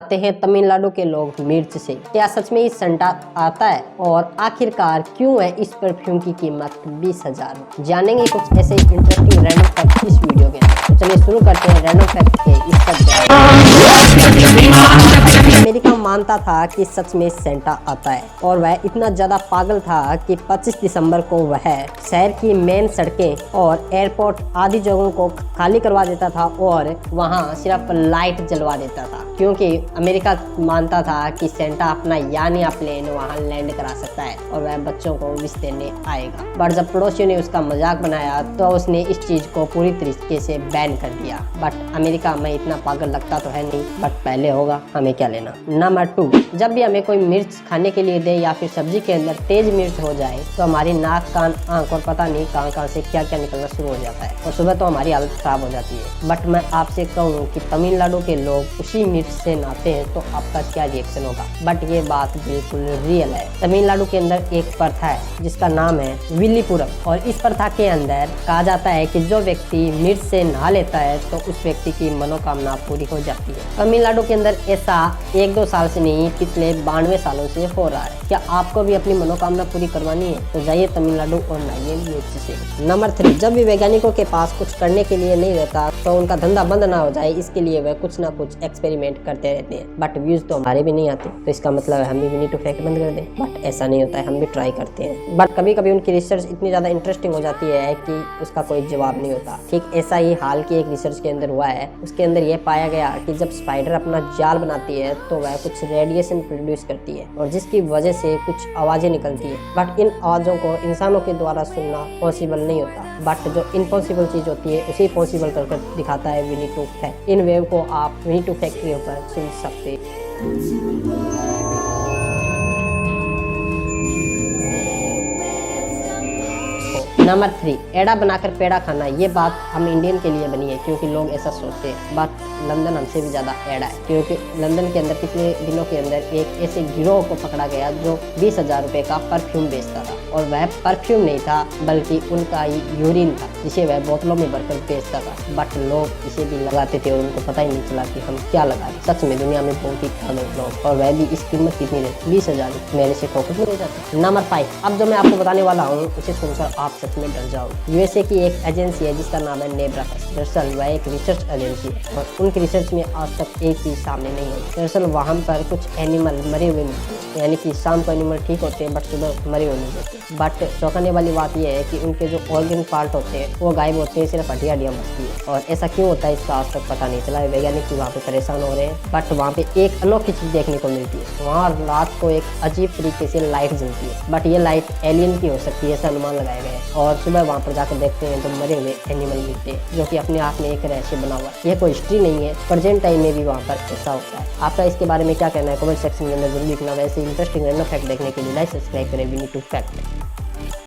डराते हैं तमिलनाडु के लोग मिर्च से। क्या सच में सेंटा आता है? और आखिरकार क्यों है इस परफ्यूम की कीमत 20,000? जानेंगे कुछ ऐसे इंटरेस्टिंग रैंडम फैक्ट इस वीडियो के। तो चलिए शुरू करते हैं रैंडम फैक्ट के इस सब्जेक्ट। अमेरिका मानता था कि सच में सेंटा आता है और वह इतना ज्यादा पागल था कि 25 दिसंबर को वह शहर की मेन सड़कें और एयरपोर्ट आदि जगहों को खाली करवा देता था और वहां सिर्फ लाइट जलवा देता था, क्योंकि अमेरिका मानता था कि सेंटा अपना यानी प्लेन वहां लैंड करा सकता है और वह बच्चों को विश देने आएगा। बट जब पड़ोसियों ने उसका मजाक बनाया तो उसने इस चीज को पूरी तरीके से बैन कर दिया। बट अमेरिका में इतना पागल लगता तो है नहीं, बट पहले होगा, हमें क्या लेना। नंबर 2, जब भी हमें कोई मिर्च खाने के लिए दे या फिर सब्जी के अंदर तेज मिर्च हो जाए तो हमारी नाक, कान, आंख और पता नहीं कहां से क्या क्या निकलना शुरू हो जाता है और सुबह तो हमारी हालत खराब हो जाती है। बट मैं आपसे कहूँ कि तमिलनाडु के लोग उसी मिर्च से नहाते हैं तो आपका क्या रिएक्शन होगा? बट ये बात बिल्कुल रियल है। तमिलनाडु के अंदर एक प्रथा है जिसका नाम है विल्लीपुरम और इस प्रथा के अंदर कहा जाता है कि जो व्यक्ति मिर्च से नहा लेता है तो उस व्यक्ति की मनोकामना पूरी हो जाती है। तमिलनाडु के अंदर ऐसा 1-2 साल से नहीं, पिछले 92 सालों से हो रहा है। क्या आपको भी अपनी मनोकामना पूरी करवानी है तो जाइए तमिलनाडु और नहाइए मिर्च से। नंबर 3, जब भी वैज्ञानिकों के पास कुछ करने के लिए नहीं रहता तो उनका धंधा बंद ना हो जाए इसके लिए वह कुछ ना कुछ एक्सपेरिमेंट करते रहते हैं। बट व्यूज तो हमारे भी नहीं आते तो इसका मतलब है हम भी नीड टू फैक्ट बंद कर दें। बट ऐसा नहीं होता है, हम भी ट्राई करते हैं। बट कभी कभी उनकी रिसर्च इतनी ज्यादा इंटरेस्टिंग हो जाती है कि उसका कोई जवाब नहीं होता। ठीक ऐसा ही हाल की एक रिसर्च के अंदर हुआ है। उसके अंदर यह पाया गया कि जब स्पाइडर अपना जाल बनाती है तो वह कुछ रेडिएशन प्रोड्यूस करती है और जिसकी वजह से कुछ आवाजें निकलती है। बट इन आवाजों को इंसानों के द्वारा सुनना पॉसिबल नहीं होता। बट जो इम्पॉसिबल चीज होती है उसे पॉसिबल कर दिखाता है विनी टू फैक्ट। इन वेव को आप विनी टू फैक्ट के ऊपर सुन सकते हैं। नंबर 3, एड़ा बनाकर पेड़ा खाना। ये बात हम इंडियन के लिए बनी है क्योंकि लोग ऐसा सोचते हैं। बट लंदन हमसे भी ज्यादा एड़ा है क्योंकि लंदन के अंदर पिछले दिनों के अंदर एक ऐसे गिरोह को पकड़ा गया जो 20,000 रुपए का परफ्यूम बेचता था और वह परफ्यूम नहीं था बल्कि उनका यूरिन था जिसे वह बोतलों में भरकर बेचता था। बट लोग इसे भी लगाते थे और उनको पता ही नहीं चला कि हम क्या लगा रहे। सच में दुनिया में बहुत ही पागल लोग, और वह भी इस कीमत कितनी रहती, 20,000 मेरे से फोकस में जाते। नंबर 5, अब जो मैं आपको बताने वाला हूँ उसे सुनकर आप सच में डर जाओ। यूएसए की एक एजेंसी है जिसका नाम है नेब्राकस। दरअसल वह एक रिसर्च एजेंसी है और उनकी रिसर्च में आज तक एक चीज सामने नहीं आई। दरअसल वहाँ पर कुछ एनिमल मरे हुए मिलते हैं, यानी कि शाम को एनिमल ठीक होते हैं बट सुबह मरे हुए मिल जाते हैं। बट चौंकाने वाली बात यह है कि उनके जो ऑर्गन पार्ट होते हैं वो गायब होते हैं, सिर्फ हड्डियाँ बचती है। और ऐसा क्यों होता है इसका आज तक पता नहीं चला है। वैज्ञानिक भी वहाँ पे परेशान हो रहे हैं। बट वहाँ पे एक अनोखी चीज देखने को मिलती है। वहाँ रात को एक अजीब तरीके से लाइट जलती है, बट ये लाइट एलियन की हो सकती है ऐसा अनुमान लगाया गया है। और सुबह वहाँ पर जाकर देखते हैं तो मरे हुए एनिमल मिलते हैं जो कि अपने आप में एक रहस्य बना हुआ है। यह कोई हिस्ट्री नहीं है, प्रेजेंट टाइम में भी वहाँ पर ऐसा होता है। आपका इसके बारे में क्या कहना है कमेंट सेक्शन में जरूर लिखना। वैसे इंटरेस्टिंग रैंडम फैक्ट देखने के लिए लाइक सब्सक्राइब करें विनी टू फैक्ट।